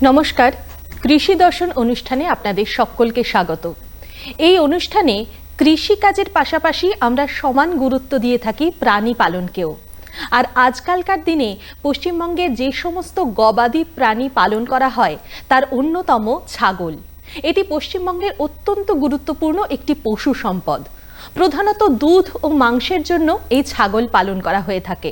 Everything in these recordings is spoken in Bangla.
নমস্কার, কৃষি দর্শন অনুষ্ঠানে আপনাদের সকলকে স্বাগত। এই অনুষ্ঠানে কৃষিকাজের পাশাপাশি আমরা সমান গুরুত্ব দিয়ে থাকি প্রাণী পালনকেও। আর আজকালকার দিনে পশ্চিমবঙ্গে যে সমস্ত গবাদি প্রাণী পালন করা হয় তার অন্যতম ছাগল। এটি পশ্চিমবঙ্গের অত্যন্ত গুরুত্বপূর্ণ একটি পশু সম্পদ। প্রধানত দুধ ও মাংসের জন্য এই ছাগল পালন করা হয়ে থাকে।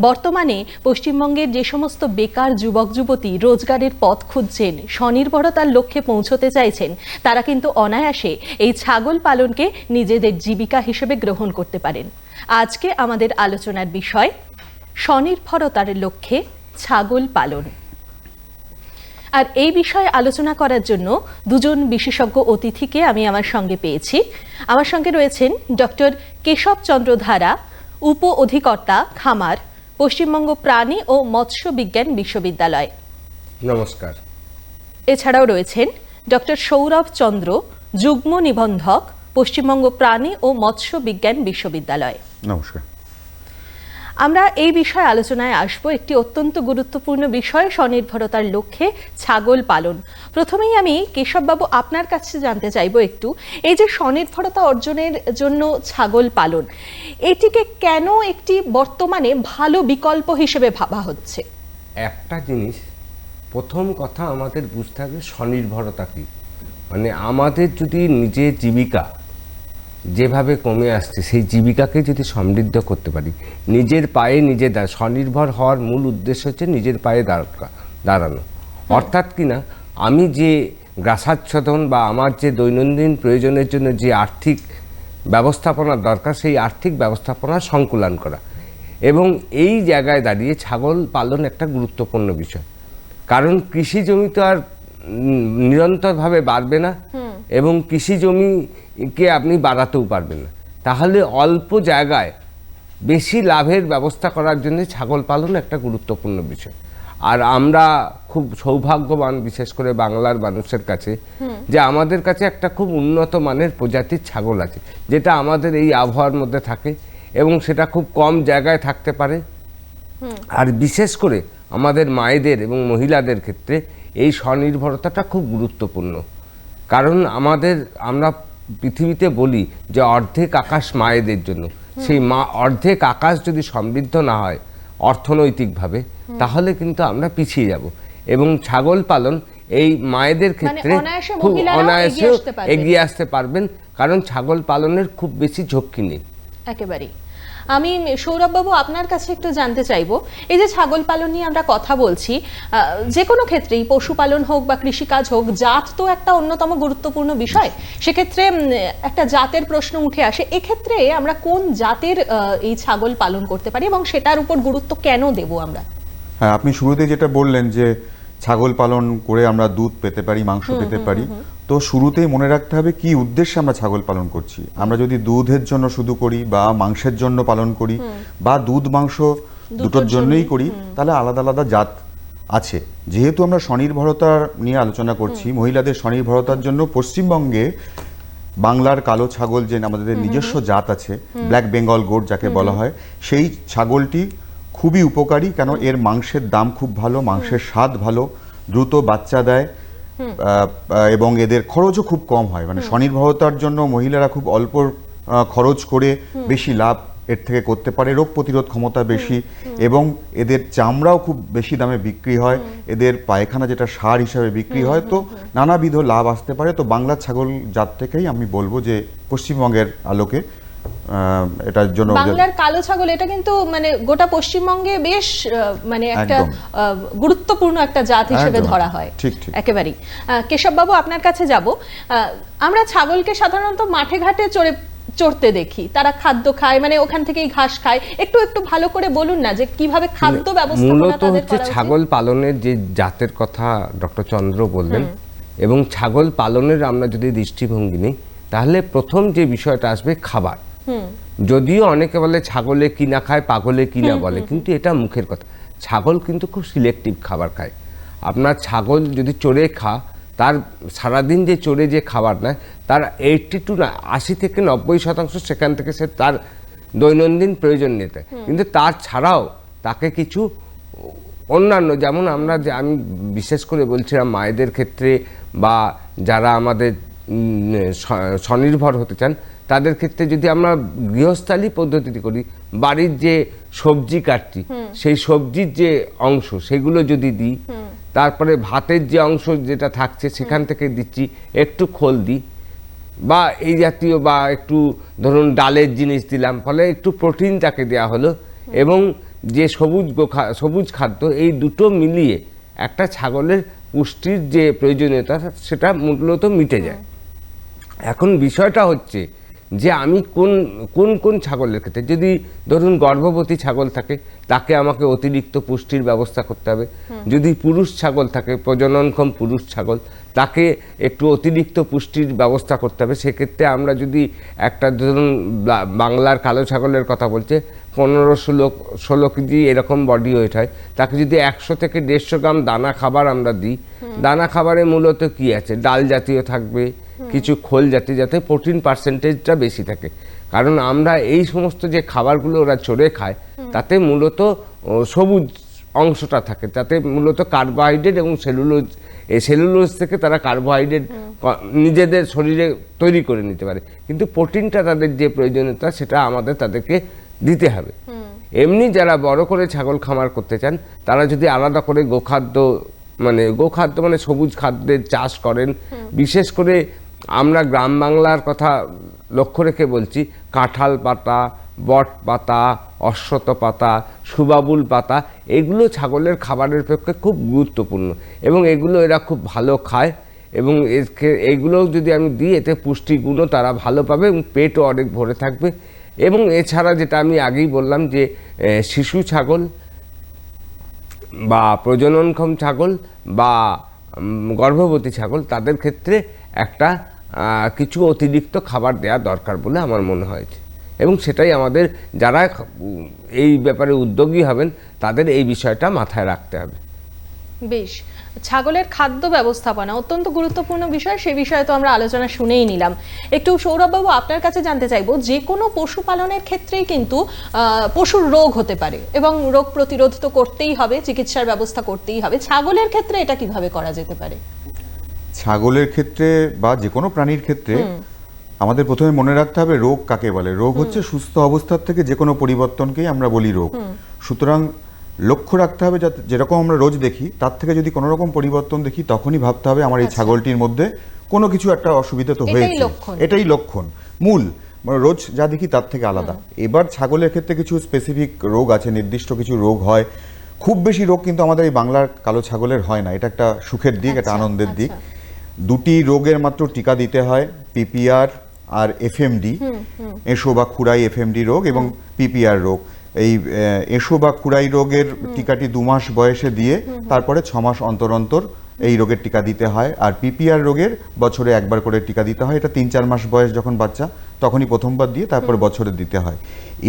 বর্তমানে পশ্চিমবঙ্গের যে সমস্ত বেকার যুবক যুবতী রোজগারের পথ খুঁজছেন, স্বনির্ভরতার লক্ষ্যে পৌঁছতে চাইছেন, তারা কিন্তু অনায়াসে এই ছাগল পালনকে নিজেদের জীবিকা হিসেবে গ্রহণ করতে পারেন। আজকে আমাদের আলোচনার বিষয় স্বনির্ভরতার লক্ষ্যে ছাগল পালন। আর এই বিষয়ে আলোচনা করার জন্য দুজন বিশেষজ্ঞ অতিথিকে আমি আমার সঙ্গে পেয়েছি। আমার সঙ্গে রয়েছেন ডক্টর কেশব চন্দ্র ধারা, উপ অধিকর্তা খামার, পশ্চিমবঙ্গ প্রাণী ও মৎস্য বিজ্ঞান বিশ্ববিদ্যালয়। নমস্কার। এছাড়াও রয়েছেন ডক্টর সৌরভ চন্দ্র, যুগ্ম নিবন্ধক, পশ্চিমবঙ্গ প্রাণী ও মৎস্য বিজ্ঞান বিশ্ববিদ্যালয়। নমস্কার। আমরা এই বিষয়ে আলোচনায় আসবো। একটি অত্যন্ত গুরুত্বপূর্ণ বিষয় স্বনির্ভরতার লক্ষ্যে ছাগল পালন। প্রথমেই আমি কেশববাবু আপনার কাছে জানতে চাইবো একটু, এই যে স্বনির্ভরতা অর্জনের জন্য ছাগল পালন, এটিকে কেন একটি বর্তমানে ভালো বিকল্প হিসেবে ভাবা হচ্ছে? একটা জিনিস, প্রথম কথা আমাদের বুঝতে হবে স্বনির্ভরতা কি। মানে আমাদের যদি নিজের জীবিকা যেভাবে কমে আসছে, সেই জীবিকাকে যদি সমৃদ্ধ করতে পারি, নিজের পায়ে নিজে স্বনির্ভর হওয়ার মূল উদ্দেশ্য হচ্ছে নিজের পায়ে দাঁড়ানো। অর্থাৎ কিনা আমি যে গ্রাসাচ্ছাদন বা আমার যে দৈনন্দিন প্রয়োজনের জন্য যে আর্থিক ব্যবস্থাপনার দরকার, সেই আর্থিক ব্যবস্থাপনা সংকুলান করা। এবং এই জায়গায় দাঁড়িয়ে ছাগল পালন একটা গুরুত্বপূর্ণ বিষয়। কারণ কৃষি জমি তো আর নিরন্তরভাবে বাড়বে না, এবং কৃষি জমিকে আপনি বাড়াতেও পারবেন না। তাহলে অল্প জায়গায় বেশি লাভের ব্যবস্থা করার জন্য ছাগল পালন একটা গুরুত্বপূর্ণ বিষয়। আর আমরা খুব সৌভাগ্যবান, বিশেষ করে বাংলার মানুষের কাছে, যে আমাদের কাছে একটা খুব উন্নত মানের প্রজাতির ছাগল আছে, যেটা আমাদের এই আবহাওয়ার মধ্যে থাকে এবং সেটা খুব কম জায়গায় থাকতে পারে। আর বিশেষ করে আমাদের মায়েদের এবং মহিলাদের ক্ষেত্রে এই স্বনির্ভরতাটা খুব গুরুত্বপূর্ণ। কারণ আমরা পৃথিবীতে বলি যে অর্ধেক আকাশ মায়েদের জন্য। সেই অর্ধেক আকাশ যদি সমৃদ্ধ না হয় অর্থনৈতিকভাবে, তাহলে কিন্তু আমরা পিছিয়ে যাব। এবং ছাগল পালন এই মায়েদের ক্ষেত্রে খুব অনায়াসে এগিয়ে আসতে পারবেন, কারণ ছাগল পালনের খুব বেশি ঝক্কি নেই। একেবারেই। আমি সৌরভবাবু আপনার কাছে একটু জানতে চাইবো, এই যে ছাগল পালন নিয়ে আমরা কথা বলছি, যে কোনো ক্ষেত্রেই পশুপালন হোক বা কৃষিকাজ হোক, জাত তো একটা অন্যতম গুরুত্বপূর্ণ বিষয়। সেক্ষেত্রে একটা জাতের প্রশ্ন উঠে আসে। এক্ষেত্রে আমরা কোন জাতের এই ছাগল পালন করতে পারি এবং সেটার উপর গুরুত্ব কেন দেব আমরা? হ্যাঁ, আপনি শুরুতে যেটা বললেন যে ছাগল পালন করে আমরা দুধ পেতে পারি, মাংস পেতে পারি, তো শুরুতেই মনে রাখতে হবে কি উদ্দেশ্যে আমরা ছাগল পালন করছি। আমরা যদি দুধের জন্য শুধু করি বা মাংসের জন্য পালন করি বা দুধ মাংস দুটোর জন্যই করি, তাহলে আলাদা আলাদা জাত আছে। যেহেতু আমরা স্বনির্ভরতা নিয়ে আলোচনা করছি, মহিলাদের স্বনির্ভরতার জন্য পশ্চিমবঙ্গে বাংলার কালো ছাগল, যে আমাদের নিজস্ব জাত আছে, ব্ল্যাক বেঙ্গল গোট যাকে বলা হয়, সেই ছাগলটি খুবই উপকারী। কেন? এর মাংসের দাম খুব ভালো, মাংসের স্বাদ ভালো, দ্রুত বাচ্চা দেয় এবং এদের খরচও খুব কম হয়। মানে স্বনির্ভরতার জন্য মহিলারা খুব অল্প খরচ করে বেশি লাভ এর থেকে করতে পারে, রোগ প্রতিরোধ ক্ষমতা বেশি, এবং এদের চামড়াও খুব বেশি দামে বিক্রি হয়, এদের পায়খানা যেটা সার হিসাবে বিক্রি হয়, তো নানাবিধ লাভ আসতে পারে। তো বাংলার ছাগল জাত থেকেই আমি বলবো যে পশ্চিমবঙ্গের আলোকে এটার জন্য বাংলার কালো ছাগল, এটা কিন্তু মানে গোটা পশ্চিমবঙ্গে বেশ মানে একটা গুরুত্বপূর্ণ একটা জাত হিসেবে ধরা হয়। একেবারেই। কেশববাবু আপনার কাছে যাব। আমরা ছাগলকে সাধারণত মাঠে ঘাটে চড়তে দেখি, তারা খাদ্য খায়, মানে ওখান থেকেই ঘাস খায়। একটু ভালো করে বলুন না যে কিভাবে খাদ্য ব্যবস্থাপনা তাদের করা উচিত। ছাগল পালনের যে জাতের কথা ডক্টর চন্দ্র বললেন, এবং ছাগল পালনের আমরা যদি দৃষ্টিভঙ্গি নেই, তাহলে প্রথম যে বিষয়টা আসবে খাবার। যদিও অনেকে বলে ছাগলে কিনা খায়, পাগলে কিনা বলে, কিন্তু এটা মুখের কথা। ছাগল কিন্তু খুব সিলেক্টিভ খাবার খায়। আপনার ছাগল যদি চড়ে তার সারাদিন যে চড়ে যে খাবার নেয়, তার 80 থেকে 90% সেখান থেকে সে তার দৈনন্দিন প্রয়োজন নিতে। কিন্তু তার ছাড়াও তাকে কিছু অন্যান্য যেমন আমি বিশেষ করে বলছিলাম মায়েদের ক্ষেত্রে বা যারা আমাদের স্বনির্ভর হতে চান তাদের ক্ষেত্রে যদি আমরা গৃহস্থালী পদ্ধতিতে করি, বাড়ির যে সবজি কাটছি সেই সবজির যে অংশ সেগুলো যদি দিই, তারপরে ভাতের যে অংশ যেটা থাকছে সেখান থেকে দিচ্ছি, একটু খোল দিই বা এই জাতীয় বা একটু ধরুন ডালের জিনিস দিলাম, ফলে একটু প্রোটিন তাকে দেওয়া হলো এবং যে সবুজ খাদ্য, এই দুটো মিলিয়ে একটা ছাগলের পুষ্টির যে প্রয়োজনীয়তা সেটা মূলত মিটে যায়। এখন বিষয়টা হচ্ছে যে আমি কোন ছাগলের ক্ষেত্রে, যদি ধরুন গর্ভবতী ছাগল থাকে তাকে আমাকে অতিরিক্ত পুষ্টির ব্যবস্থা করতে হবে, যদি পুরুষ ছাগল থাকে প্রজননক্ষম পুরুষ ছাগল তাকে একটু অতিরিক্ত পুষ্টির ব্যবস্থা করতে হবে। সেক্ষেত্রে আমরা যদি একটা ধরুন বাংলার কালো ছাগলের কথা বলছে 15-16 কেজি এরকম বডি ওয়েট হয়, তাকে যদি 100 থেকে 150 গ্রাম দানা খাবার আমরা দিই, দানা খাবারে মূলত কি আছে, ডাল জাতীয় থাকবে, কিছু খোল জাতীয়, যাতে প্রোটিন পার্সেন্টেজটা বেশি থাকে। কারণ আমরা এই সমস্ত যে খাবারগুলো ওরা চড়ে খায় তাতে মূলত সবুজ অংশটা থাকে, তাতে মূলত কার্বোহাইড্রেট এবং সেলুলোজ থেকে তারা কার্বোহাইড্রেট নিজেদের শরীরে তৈরি করে নিতে পারে, কিন্তু প্রোটিনটা তাদের যে প্রয়োজনীয়তা সেটা আমাদের তাদেরকে দিতে হবে। এমনি যারা বড় করে ছাগল খামার করতে চান তারা যদি আলাদা করে গোখাদ্য মানে সবুজ খাদ্যের চাষ করেন, বিশেষ করে আমরা গ্রাম বাংলার কথা লক্ষ্য রেখে বলছি, কাঁঠাল পাতা, বট পাতা, অশ্বত্থ পাতা, সুবাবুল পাতা, এগুলো ছাগলের খাবারের পক্ষে খুব গুরুত্বপূর্ণ এবং এগুলো এরা খুব ভালো খায় এবং এইগুলো যদি আমি দিই এতে পুষ্টিগুণও তারা ভালো পাবে এবং পেটও অনেক ভরে থাকবে। এবং এছাড়া যেটা আমি আগেই বললাম যে শিশু ছাগল বা প্রজননক্ষম ছাগল বা গর্ভবতী ছাগল তাদের ক্ষেত্রে একটা কিছু অতিরিক্ত খাবার দেওয়া দরকার বলে আমার মনে হয়েছে এবং সেটাই আমাদের যারা এই ব্যাপারে উদ্যোগী হবেন তাদের এই বিষয়টা মাথায় রাখতে হবে। বেশ, ছাগলের খাদ্য ব্যবস্থাপনা অত্যন্ত গুরুত্বপূর্ণ বিষয়, সে বিষয়ে তো আমরা আলোচনা শুনেই নিলাম। একটু সৌরভবাবু আপনার কাছে জানতে চাইবো, যে কোনো পশুপালনের ক্ষেত্রেই কিন্তু পশুর রোগ হতে পারে এবং রোগ প্রতিরোধ তো করতেই হবে, চিকিৎসার ব্যবস্থা করতেই হবে। ছাগলের ক্ষেত্রে এটা কিভাবে করা যেতে পারে? ছাগলের ক্ষেত্রে বা যে কোনো প্রাণীর ক্ষেত্রে আমাদের প্রথমে মনে রাখতে হবে রোগ কাকে বলে। রোগ হচ্ছে সুস্থ অবস্থার থেকে যে কোনো পরিবর্তনকেই আমরা বলি রোগ। সুতরাং লক্ষ্য রাখতে হবে যাতে যেরকম আমরা রোজ দেখি তার থেকে যদি কোনো রকম পরিবর্তন দেখি তখনই ভাবতে হবে আমার এই ছাগলটির মধ্যে কোনো কিছু একটা অসুবিধা তো হয়েছে, এটাই লক্ষণ মূল, মানে রোজ যা দেখি তার থেকে আলাদা। এবার ছাগলের ক্ষেত্রে কিছু স্পেসিফিক রোগ আছে, নির্দিষ্ট কিছু রোগ হয়। খুব বেশি রোগ কিন্তু আমাদের এই বাংলার কালো ছাগলের হয় না, এটা একটা সুখের দিক, একটা আনন্দের দিক। দুটি রোগের মাত্র টিকা দিতে হয়, পিপিআর আর এফএমডি, এসো বা খুরাই এফএমডি রোগ এবং পিপিআর রোগ। এই এসো বা খুরাই রোগের টিকাটি 2 মাস বয়সে দিয়ে তারপরে 6 মাস অন্তর অন্তর এই রোগের টিকা দিতে হয়। আর পিপিআর রোগের বছরে একবার করে টিকা দিতে হয়, এটা 3-4 মাস বয়স যখন বাচ্চা তখনই প্রথমবার দিয়ে তারপর বছরে দিতে হয়।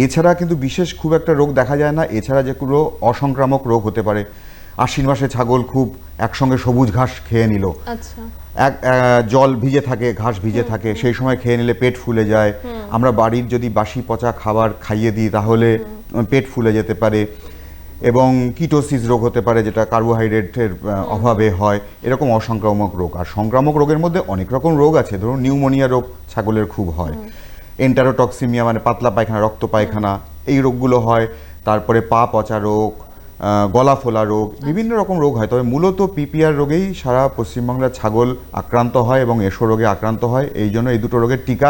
এছাড়া কিন্তু বিশেষ খুব একটা রোগ দেখা যায় না। এছাড়া যেগুলো অসংক্রামক রোগ হতে পারে, আশ্বিন মাসে ছাগল খুব একসঙ্গে সবুজ ঘাস খেয়ে নিল, জল ভিজে থাকে, ঘাস ভিজে থাকে, সেই সময় খেয়ে নিলে পেট ফুলে যায়। আমরা বাড়ির যদি বাসি পচা খাবার খাইয়ে দিই তাহলে পেট ফুলে যেতে পারে এবং কিটোসিস রোগ হতে পারে, যেটা কার্বোহাইড্রেটের অভাবে হয়। এরকম অসংক্রামক রোগ। আর সংক্রামক রোগের মধ্যে অনেক রকম রোগ আছে, ধরুন নিউমোনিয়া রোগ ছাগলের খুব হয়, এন্টারোটক্সিমিয়া মানে পাতলা পায়খানা, রক্ত পায়খানা, এই রোগগুলো হয়। তারপরে পা পচা রোগ, গলা ফোলা রোগ, বিভিন্ন রকম রোগ হয়। তবে মূলত পিপিআর রোগেই সারা পশ্চিমবাংলার ছাগল আক্রান্ত হয় এবং এসো রোগে আক্রান্ত হয়। এই জন্য এই দুটো রোগের টিকা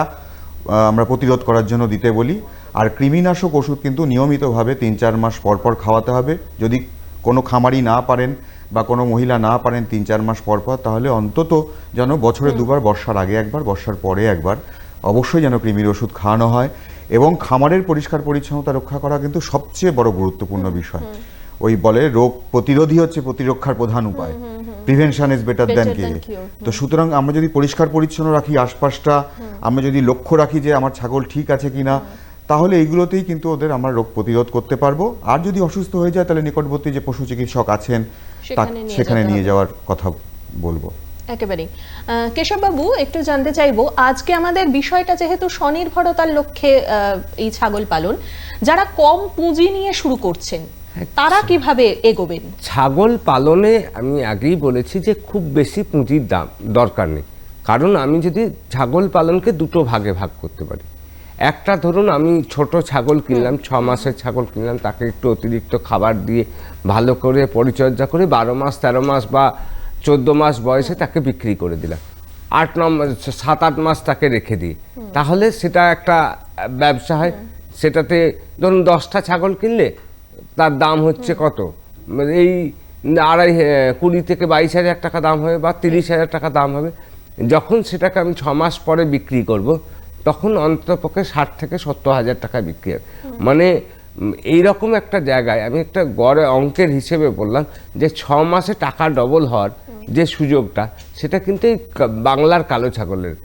আমরা প্রতিরোধ করার জন্য দিতে বলি। আর কৃমিনাশক ওষুধ কিন্তু নিয়মিতভাবে 3-4 মাস পর পর খাওয়াতে হবে। যদি কোনো খামারি না পারেন বা কোনো মহিলা না পারেন 3-4 মাস পর পর, তাহলে অন্তত যেন বছরে 2বার, বর্ষার আগে একবার, বর্ষার পরে একবার অবশ্যই যেন কৃমির ওষুধ খাওয়ানো হয়। এবং খামারের পরিষ্কার পরিচ্ছন্নতা রক্ষা করা কিন্তু সবচেয়ে বড় গুরুত্বপূর্ণ বিষয়। ওই বলে রোগ প্রতিরোধই হচ্ছে প্রতিরক্ষার প্রধান উপায়, প্রিভেনশন ইজ বেটার দ্যান কিউর। তো সুতরাং আমরা যদি পরিষ্কার পরিচ্ছন্ন রাখি আশপাশটা, আমরা যদি লক্ষ্য রাখি যে আমার ছাগল ঠিক আছে কিনা, তাহলে এইগুলোতেই কিন্তু ওদের আমরা রোগ প্রতিরোধ করতে পারবো। আর যদি অসুস্থ হয়ে যায় তাহলে নিকটবর্তী যে পশু চিকিৎসক আছেন সেখানে নিয়ে যাওয়ার কথা বলবো। একেবারেই। কেশববাবু, একটু জানতে চাইবো, আজকে আমাদের বিষয়টা যেহেতু স্বনির্ভরতার লক্ষ্যে এই ছাগল পালন, যারা কম পুঁজি নিয়ে শুরু করছেন তারা কিভাবে এগোবেন? ছাগল পালনে আমি আগেই বলেছি যে খুব বেশি পুঁজির দরকার নেই। কারণ আমি যদি ছাগল পালনকে দুটো ভাগে ভাগ করতে পারি, একটা ধরুন আমি ছোট ছাগল কিনলাম, 6 মাসের ছাগল কিনলাম, তাকে একটু অতিরিক্ত খাবার দিয়ে ভালো করে পরিচর্যা করে 12 মাস 13 মাস বা 14 মাস বয়সে তাকে বিক্রি করে দিলাম, 7-8 মাস তাকে রেখে দিই, তাহলে সেটা একটা ব্যবসা হয়। সেটাতে ধরুন 10টা ছাগল কিনলে তার দাম হচ্ছে কত, এই 20 থেকে 22,000 টাকা দাম হবে বা 30,000 টাকা দাম হবে। যখন সেটাকে আমি 6 মাস পরে বিক্রি করব, তখন অন্ততপক্ষে 60 থেকে 70,000 টাকা বিক্রি হবে। মানে এইরকম একটা জায়গায় আমি একটা গড়ে অঙ্কের হিসেবে বললাম যে 6 মাসে টাকা ডবল হওয়ার যে সুযোগটা, সেটা কিন্তু এই বাংলার কালো ছাগলের।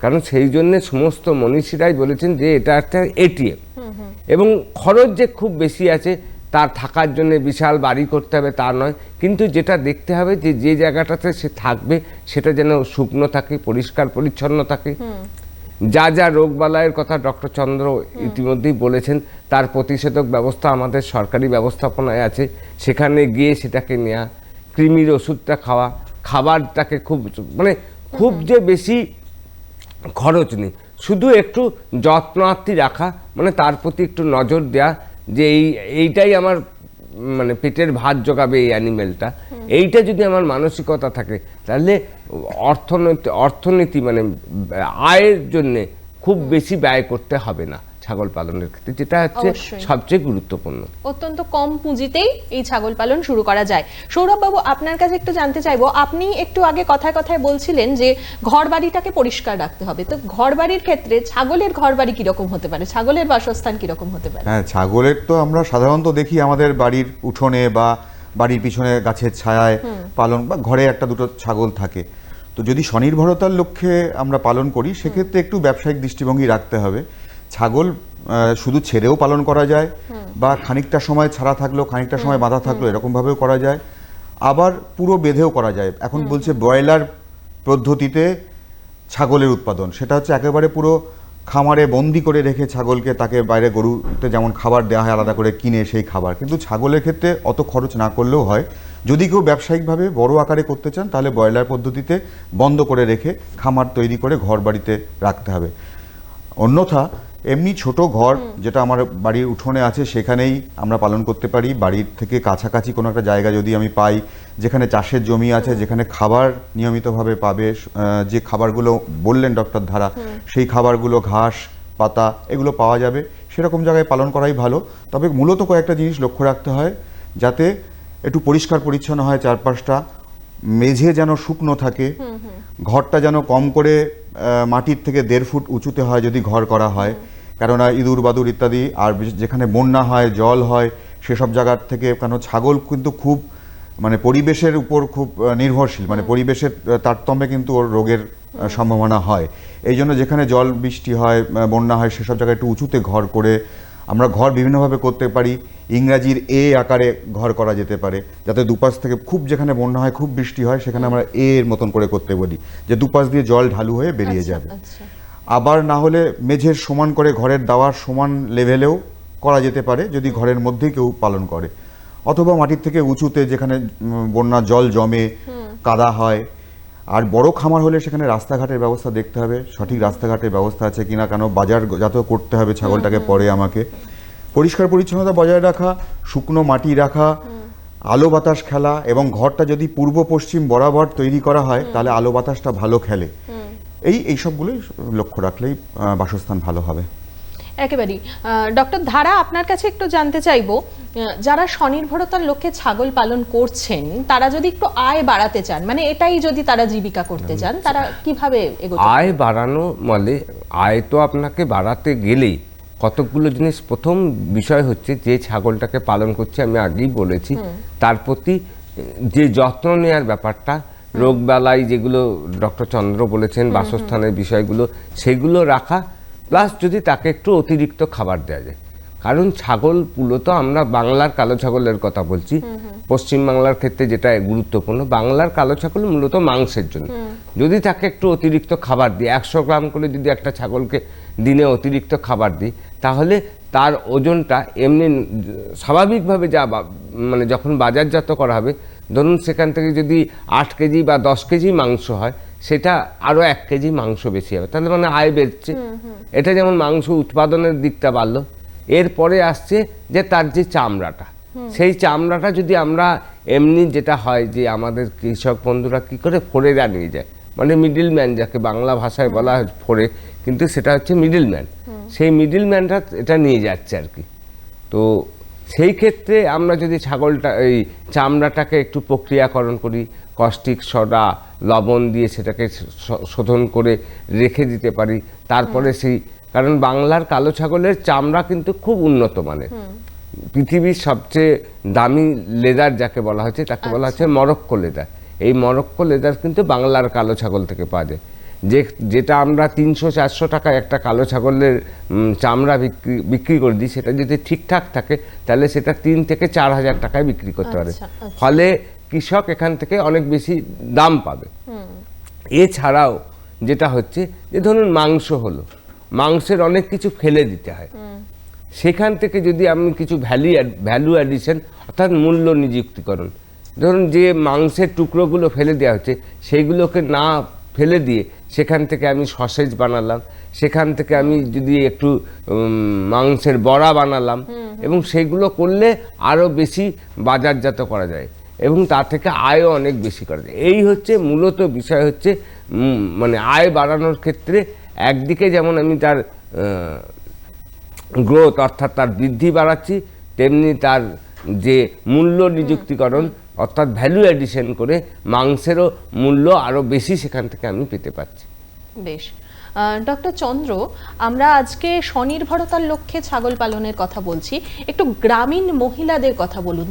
কারণ সেই জন্যে সমস্ত মনীষীরাই বলেছেন যে এটা একটা এটিএম, এবং খরচ যে খুব বেশি আছে, তার থাকার জন্য বিশাল বাড়ি করতে হবে তা নয়, কিন্তু যেটা দেখতে হবে যে যে জায়গাটাতে সে থাকবে সেটা যেন শুকনো থাকে, পরিষ্কার পরিচ্ছন্ন থাকে। যা যা রোগবালাইয়ের কথা ডক্টর চন্দ্র ইতিমধ্যেই বলেছেন, তার প্রতিষেধক ব্যবস্থা আমাদের সরকারি ব্যবস্থাপনায় আছে, সেখানে গিয়ে সেটাকে নেওয়া, কৃমির ওষুধটা খাওয়া, খাবারটাকে খুব যে বেশি খরচ নেই, শুধু একটু যত্নার্থী রাখা, তার প্রতি একটু নজর দেয়া যে এইটাই আমার পেটের ভাত জোগাবে এই অ্যানিমেলটা, এইটা যদি আমার মানসিকতা থাকে, তাহলে অর্থনীতি আয়ের জন্য খুব বেশি ব্যয় করতে হবে না ছাগল পালনের ক্ষেত্রে, যেটা হচ্ছে সবচেয়ে গুরুত্বপূর্ণ। অত্যন্ত কম পুঁজিতেই এই ছাগল পালন শুরু করা যায়। সৌরভ বাবু, আপনার কাছে একটু জানতে চাইবো, আপনি একটু আগে কথায় কথায় বলছিলেন যে ঘর বাড়িটাকে পরিষ্কার রাখতে হবে, তো ঘর বাড়ির ক্ষেত্রে ছাগলের ঘর বাড়ি কিরকম হতে পারে, ছাগলের বাসস্থান কিরকম হতে পারে? হ্যাঁ, ছাগলের তো আমরা সাধারণত দেখি আমাদের বাড়ির উঠোনে বা বাড়ির পিছনে গাছের ছায়ায় পালন, বা ঘরে একটা দুটো ছাগল থাকে। তো যদি স্বনির্ভরতার লক্ষ্যে আমরা পালন করি, সেক্ষেত্রে একটু ব্যবসায়িক দৃষ্টিভঙ্গি রাখতে হবে। ছাগল শুধু ছেড়েও পালন করা যায়, বা খানিকটা সময় ছাড়া থাকলো, খানিকটা সময় বাঁধা থাকলো, এরকমভাবেও করা যায়, আবার পুরো বেঁধেও করা যায়। এখন বলছে ব্রয়লার পদ্ধতিতে ছাগলের উৎপাদন, সেটা হচ্ছে একেবারে পুরো খামারে বন্দি করে রেখে ছাগলকে, তাকে বাইরে গরুতে যেমন খাবার দেওয়া হয় আলাদা করে কিনে সেই খাবার, কিন্তু ছাগলের ক্ষেত্রে অত খরচ না করলেও হয়। যদি কেউ ব্যবসায়িকভাবে বড় আকারে করতে চান, তাহলে ব্রয়লার পদ্ধতিতে বন্ধ করে রেখে খামার তৈরি করে ঘর বাড়িতে রাখতে হবে। অন্যথা এমনি ছোট ঘর যেটা আমার বাড়ির উঠোনে আছে, সেখানেই আমরা পালন করতে পারি। বাড়ির থেকে কাছাকাছি কোনো একটা জায়গা যদি আমি পাই, যেখানে চাষের জমি আছে, যেখানে খাবার নিয়মিতভাবে পাবে, যে খাবারগুলো বললেন ডক্টর ধারা, সেই খাবারগুলো ঘাস পাতা এগুলো পাওয়া যাবে, সেরকম জায়গায় পালন করাই ভালো। তবে মূলত কয়েকটা জিনিস লক্ষ্য রাখতে হয়, যাতে একটু পরিষ্কার পরিচ্ছন্ন হয় চারপাশটা, মেঝে যেন শুকনো থাকে, ঘরটা যেন কম করে মাটির থেকে 1.5 ফুট উঁচুতে হয় যদি ঘর করা হয়, কেননা ইঁদুর বাদুর ইত্যাদি, আর যেখানে বন্যা হয় জল হয় সেসব জায়গার থেকে, কেন ছাগল কিন্তু খুব পরিবেশের উপর খুব নির্ভরশীল, পরিবেশের তারতম্যে কিন্তু ওর রোগের সম্ভাবনা হয়। এই জন্য যেখানে জল বৃষ্টি হয়, বন্যা হয়, সেসব জায়গায় একটু উঁচুতে ঘর করে আমরা ঘর বিভিন্নভাবে করতে পারি। ইংরাজির এ আকারে ঘর করা যেতে পারে, যাতে দুপাশ থেকে খুব, যেখানে বন্যা হয় খুব বৃষ্টি হয়, সেখানে আমরা এর মতন করে করতে বলি, যে দুপাশ দিয়ে জল ঢালু হয়ে বেরিয়ে যাবে। আবার না হলে মেঝের সমান করে ঘরের দাওয়ার সমান লেভেলেও করা যেতে পারে, যদি ঘরের মধ্যে কেউ পালন করে, অথবা মাটির থেকে উঁচুতে যেখানে বন্যা জল জমে কাদা হয়। আর বড় খামার হলে সেখানে রাস্তাঘাটের ব্যবস্থা দেখতে হবে, সঠিক রাস্তাঘাটের ব্যবস্থা আছে কিনা, কেন বাজার যাতে করতে হবে ছাগলটাকে পরে আমাকে। পরিষ্কার পরিচ্ছন্নতা বজায় রাখা, শুকনো মাটি রাখা, আলো বাতাস খেলা, এবং ঘরটা যদি পূর্ব পশ্চিম বরাবর তৈরি করা হয়, তাহলে আলো বাতাসটা ভালো খেলে। এই সবগুলোই লক্ষ্য রাখলেই বাসস্থান ভালো হবে। একেবারেই। ডক্টর ধারা, আপনার কাছে একটু জানতে চাইবো, যারা স্বনির্ভরতার লক্ষ্যে ছাগল পালন করছেন, তারা যদি একটু আয় বাড়াতে চান, এটাই যদি তারা জীবিকা করতে চান, তারা কিভাবে এগোতে? আয় বাড়ানো আয় তো আপনাকে বাড়াতে গেলেই কতগুলো জিনিস। প্রথম বিষয় হচ্ছে যে ছাগলটাকে পালন করছে, আমি আগেই বলেছি, তার প্রতি যে যত্ন নেওয়ার ব্যাপারটা, রোগবালাই যেগুলো ডক্টর চন্দ্র বলেছেন, বাসস্থানের বিষয়গুলো, সেগুলো রাখা, প্লাস যদি তাকে একটু অতিরিক্ত খাবার দেওয়া যায়। কারণ ছাগল মূলত আমরা বাংলার কালো ছাগলের কথা বলছি, পশ্চিম বাংলার ক্ষেত্রে যেটা গুরুত্বপূর্ণ, বাংলার কালো ছাগল মূলত মাংসের জন্য। যদি তাকে একটু অতিরিক্ত খাবার দিই, 100 গ্রাম করে যদি একটা ছাগলকে দিনে অতিরিক্ত খাবার দিই, তাহলে তার ওজনটা এমনি স্বাভাবিকভাবে মানে যখন বাজারজাত করা হবে, ধরুন সেখান থেকে যদি 8 কেজি বা 10 কেজি মাংস হয়, সেটা আরও 1 কেজি মাংস বেশি হবে, তাহলে মানে আয় বেড়েছে। এটা যেমন মাংস উৎপাদনের দিকটা বাড়লো। এরপরে আসছে যে তার যে চামড়াটা, সেই চামড়াটা যদি আমরা এমনি যেটা হয় যে আমাদের কৃষক বন্ধুরা কি করে ফোরেরা নিয়ে যায়, মানে মিডল ম্যান, যাকে বাংলা ভাষায় বলা হয় ফোরে, কিন্তু সেটা হচ্ছে মিডল ম্যান। সেই মিডল ম্যানটা এটা নিয়ে যাচ্ছে আর কি। তো সেই ক্ষেত্রে আমরা যদি ছাগলটা এই চামড়াটাকে একটু প্রক্রিয়াকরণ করি, কস্টিক সোডা লবণ দিয়ে সেটাকে শোধন করে রেখে দিতে পারি, তারপরে সেই, কারণ বাংলার কালো ছাগলের চামড়া কিন্তু খুব উন্নত মানের। পৃথিবীর সবচেয়ে দামি লেদার যাকে বলা হচ্ছে তাকে বলা হচ্ছে মরক্কো লেদার। এই মরক্কো লেদার কিন্তু বাংলার কালো ছাগল থেকে পাওয়া যায়। যেটা আমরা 300-400 টাকায় একটা কালো ছাগলের চামড়া বিক্রি করে দিই, সেটা যদি ঠিকঠাক থাকে তাহলে সেটা 3 থেকে 4 হাজার টাকায় বিক্রি করতে পারে। ফলে কৃষক এখান থেকে অনেক বেশি দাম পাবে। এছাড়াও যেটা হচ্ছে যে ধরুন মাংস হলো, মাংসের অনেক কিছু ফেলে দিতে হয়, সেখান থেকে যদি আমি কিছু ভ্যালু অ্যাডিশন অর্থাৎ মূল্য নিযুক্তিকরণ, ধরুন যে মাংসের টুকরোগুলো ফেলে দেওয়া হচ্ছে সেইগুলোকে না ফেলে দিয়ে সেখান থেকে আমি সসেজ বানালাম, সেখান থেকে আমি যদি একটু মাংসের বড়া বানালাম, এবং সেগুলো করলে আরও বেশি বাজারজাত করা যায় এবং তা থেকে আয়ও অনেক বেশি করা যায়। এই হচ্ছে মূলত বিষয়, হচ্ছে মানে আয় বাড়ানোর ক্ষেত্রে একদিকে যেমন আমি তার গ্রোথ অর্থাৎ তার বৃদ্ধি বাড়াচ্ছি, তেমনি তার যে মূল্য নিযুক্তিকরণ অর্থাৎ ভ্যালু অ্যাডিশন করে মাংসেরও মূল্য আরও বেশি সেখান থেকে আমি পেতে পারছি। বেশ, ডক্টর চন্দ্র, আমরা আজকে স্বনির্ভরতার লক্ষ্যে ছাগল পালনের কথা বলছি, একটু গ্রামীণ মহিলাদের কথা বলুন।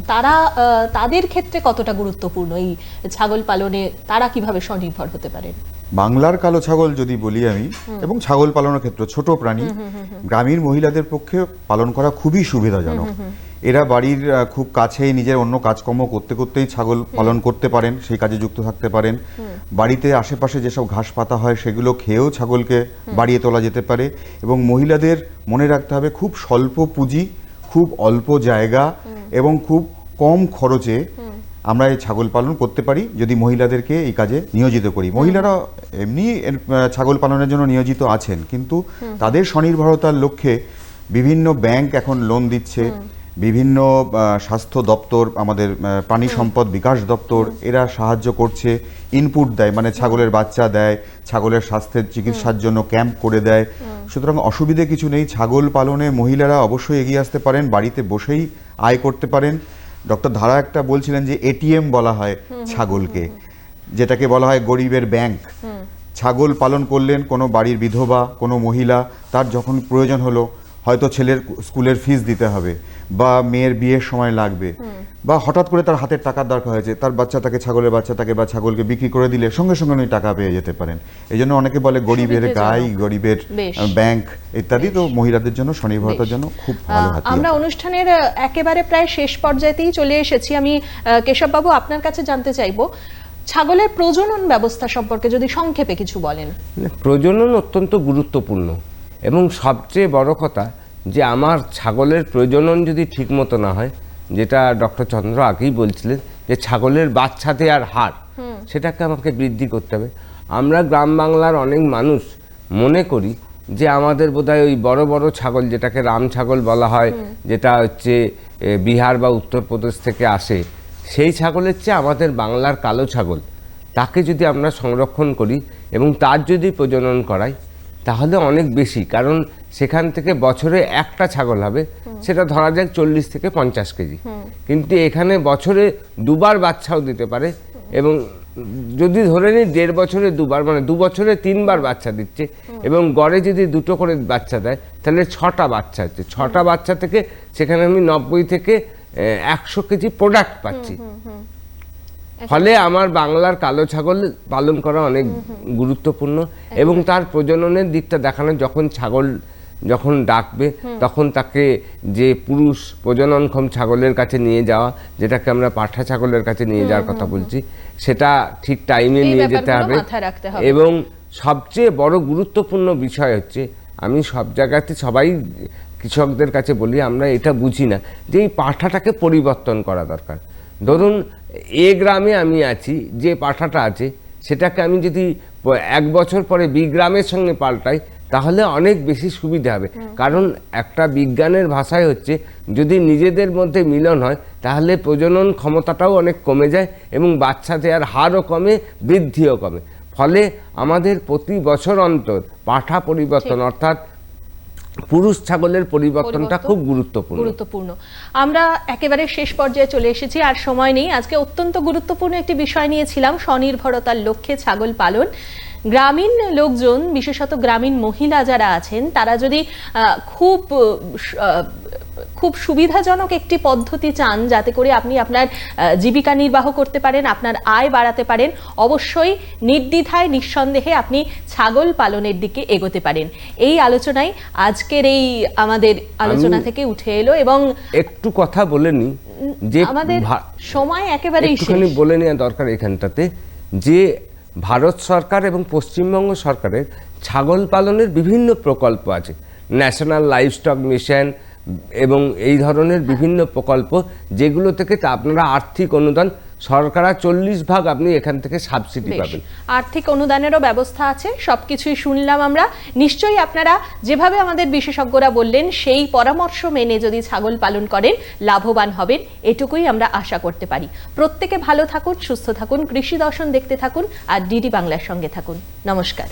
তাদের ক্ষেত্রে কতটা গুরুত্বপূর্ণ এই ছাগল পালনে, তারা কিভাবে স্বনির্ভর হতে পারেন? বাংলার কালো ছাগল যদি বলি আমি, এবং ছাগল পালনের ক্ষেত্রে ছোট প্রাণী গ্রামীণ মহিলাদের পক্ষে পালন করা খুবই সুবিধাজনক। এরা বাড়ির খুব কাছেই নিজের অন্য কাজকর্ম করতে করতেই ছাগল পালন করতে পারেন, সেই কাজে যুক্ত থাকতে পারেন। বাড়িতে আশেপাশে যেসব ঘাস পাতা হয় সেগুলো খেয়েও ছাগলকে বাড়িয়ে তোলা যেতে পারে। এবং মহিলাদের মনে রাখতে হবে খুব স্বল্প পুঁজি, খুব অল্প জায়গা এবং খুব কম খরচে আমরা এই ছাগল পালন করতে পারি যদি মহিলাদেরকে এই কাজে নিয়োজিত করি। মহিলারা এমনি ছাগল পালনের জন্য নিয়োজিত আছেন, কিন্তু তাদের স্বনির্ভরতার লক্ষ্যে বিভিন্ন ব্যাংক এখন লোন দিচ্ছে, বিভিন্ন স্বাস্থ্য দপ্তর, আমাদের প্রাণী সম্পদ বিকাশ দপ্তর, এরা সাহায্য করছে, ইনপুট দেয়, মানে ছাগলের বাচ্চা দেয়, ছাগলের স্বাস্থ্যের চিকিৎসার জন্য ক্যাম্প করে দেয়। সুতরাং অসুবিধে কিছু নেই। ছাগল পালনে মহিলারা অবশ্যই এগিয়ে আসতে পারেন, বাড়িতে বসেই আয় করতে পারেন। ডক্টর ধারা একটা বলছিলেন যে এটিএম বলা হয় ছাগলকে, যেটাকে বলা হয় গরিবের ব্যাংক। ছাগল পালন করলেন কোনো বাড়ির বিধবা কোনো মহিলা, তার যখন প্রয়োজন হলো, হয়তো ছেলের স্কুলের ফিস দিতে হবে বা মেয়ের বিয়ের সময় লাগবে, বা হঠাৎ করে তার হাতের টাকার দরকার হয়েছে, তার বাচ্চাটাকে, ছাগলের বাচ্চাটাকে বা ছাগলকে বিক্রি করে দিলে সঙ্গে সঙ্গে উনি টাকা পেয়ে যেতে পারেন। এই জন্য অনেকে বলে গরিবের গাই, গরিবের ব্যাংক ইত্যাদি। তো মহিলাদের জন্য স্বনির্ভরতার জন্য খুব ভালো হাতিয়ার। আমরা অনুষ্ঠানের একেবারে প্রায় শেষ পর্যায়েতেই চলে এসেছি। আমি কেশববাবু আপনার কাছে জানতে চাইবো, ছাগলের প্রজনন ব্যবস্থা সম্পর্কে যদি সংক্ষেপে কিছু বলেন। প্রজনন অত্যন্ত গুরুত্বপূর্ণ, এবং সবচেয়ে বড় কথা যে আমার ছাগলের প্রজনন যদি ঠিকমতো না হয়, যেটা ডক্টর চন্দ্র আগেই বলছিলেন যে ছাগলের বাচ্চা দেওয়ার হার, সেটাকে আমাকে বৃদ্ধি করতে হবে। আমরা গ্রাম বাংলার অনেক মানুষ মনে করি যে আমাদের বোধহয় ওই বড় বড় ছাগল, যেটাকে রাম ছাগল বলা হয়, যেটা হচ্ছে বিহার বা উত্তরপ্রদেশ থেকে আসে, সেই ছাগলের চেয়ে আমাদের বাংলার কালো ছাগল, তাকে যদি আমরা সংরক্ষণ করি এবং তার যদি প্রজনন করাই, তাহলে অনেক বেশি, কারণ সেখান থেকে বছরে একটা ছাগল হবে, সেটা ধরা যাক 40 থেকে 50 কেজি, কিন্তু এখানে বছরে দুবার বাচ্চাও দিতে পারে। এবং যদি ধরে নিই 1.5 বছরে দুবার, মানে 2 বছরে 3 বার বাচ্চা দিচ্ছে, এবং গড়ে যদি 2টো করে বাচ্চা দেয়, তাহলে 6টা বাচ্চা হচ্ছে। 6টা বাচ্চা থেকে সেখানে আমি 90 থেকে 100 কেজি প্রোডাক্ট পাচ্ছি। ফলে আমার বাংলার কালো ছাগল পালন করা অনেক গুরুত্বপূর্ণ, এবং তার প্রজননের দিকটা দেখানো, যখন ছাগল যখন ডাকবে তখন তাকে যে পুরুষ প্রজননক্ষম ছাগলের কাছে নিয়ে যাওয়া, যেটাকে আমরা পাঠা ছাগলের কাছে নিয়ে যাওয়ার কথা বলছি, সেটা ঠিক টাইমে এই নিয়ে যেতে ব্যাপারগুলো হবে। মাথায় রাখতে হবে। এবং সবচেয়ে বড় গুরুত্বপূর্ণ বিষয় হচ্ছে, আমি সব জায়গাতে সবাই কৃষকদের কাছে বলি, আমরা এটা বুঝি না যে এই পাঠাটাকে পরিবর্তন করা দরকার। ধরুন এ গ্রামে আমি আছি, যে পাঠাটা আছে সেটাকে আমি যদি 1 বছর পরে বি গ্রামের সঙ্গে পাল্টাই তাহলে অনেক বেশি সুবিধা হবে। কারণ একটা বিজ্ঞানের ভাষায় হচ্ছে, যদি নিজেদের মধ্যে মিলন হয় তাহলে প্রজনন ক্ষমতাটাও অনেক কমে যায় এবং বাচ্চা দেওয়ার হারও কমে, বৃদ্ধিও কমে। ফলে আমাদের প্রতি বছর অন্তর পাঠা পরিবর্তন অর্থাৎ পুরুষ ছাগলের পরিবর্তনটা খুব গুরুত্বপূর্ণ। আমরা একেবারে শেষ পর্যায়ে চলে এসেছি, আর সময় নেই। আজকে অত্যন্ত গুরুত্বপূর্ণ একটি বিষয় নিয়েছিলাম, স্বনির্ভরতার লক্ষ্যে ছাগল পালন। গ্রামীণ লোকজন, বিশেষত গ্রামীণ মহিলা যারা আছেন, তারা যদি খুব সুবিধাজনক একটি পদ্ধতি চান যাতে করে আপনি আপনার জীবিকা নির্বাহ করতে পারেন, আপনার আয় বাড়াতে পারেন, অবশ্যই নির্দ্বিধায় নিঃসন্দেহে আপনি ছাগল পালনের দিকে এগোতে পারেন। এই আলোচনায় আজকের এই আমাদের আলোচনা থেকে উঠে এলো। এবং একটু কথা বলে নি যে আমাদের সময় একেবারেই একটুখানি বলে নেওয়া দরকার এখানটাতে, যে ভারত সরকার এবং পশ্চিমবঙ্গ সরকারের ছাগল পালনের বিভিন্ন প্রকল্প আছে, ন্যাশনাল লাইভস্টক মিশন এবং এই ধরনের বিভিন্ন প্রকল্প, যেগুলো থেকে আপনারা আর্থিক অনুদান শতকরা 40% আপনি এখান থেকে সাবসিডি পাবেন। আর্থিক অনুদানেরও ব্যবস্থা আছে। সবকিছুই শুনলাম আমরা। নিশ্চয়ই আপনারা যেভাবে আমাদের বিশেষজ্ঞরা বললেন সেই পরামর্শ মেনে যদি ছাগল পালন করেন লাভবান হবেন, এটুকুই আমরা আশা করতে পারি। প্রত্যেকে ভালো থাকুন, সুস্থ থাকুন, কৃষি দর্শন দেখতে থাকুন আর ডিডি বাংলার সঙ্গে থাকুন। নমস্কার।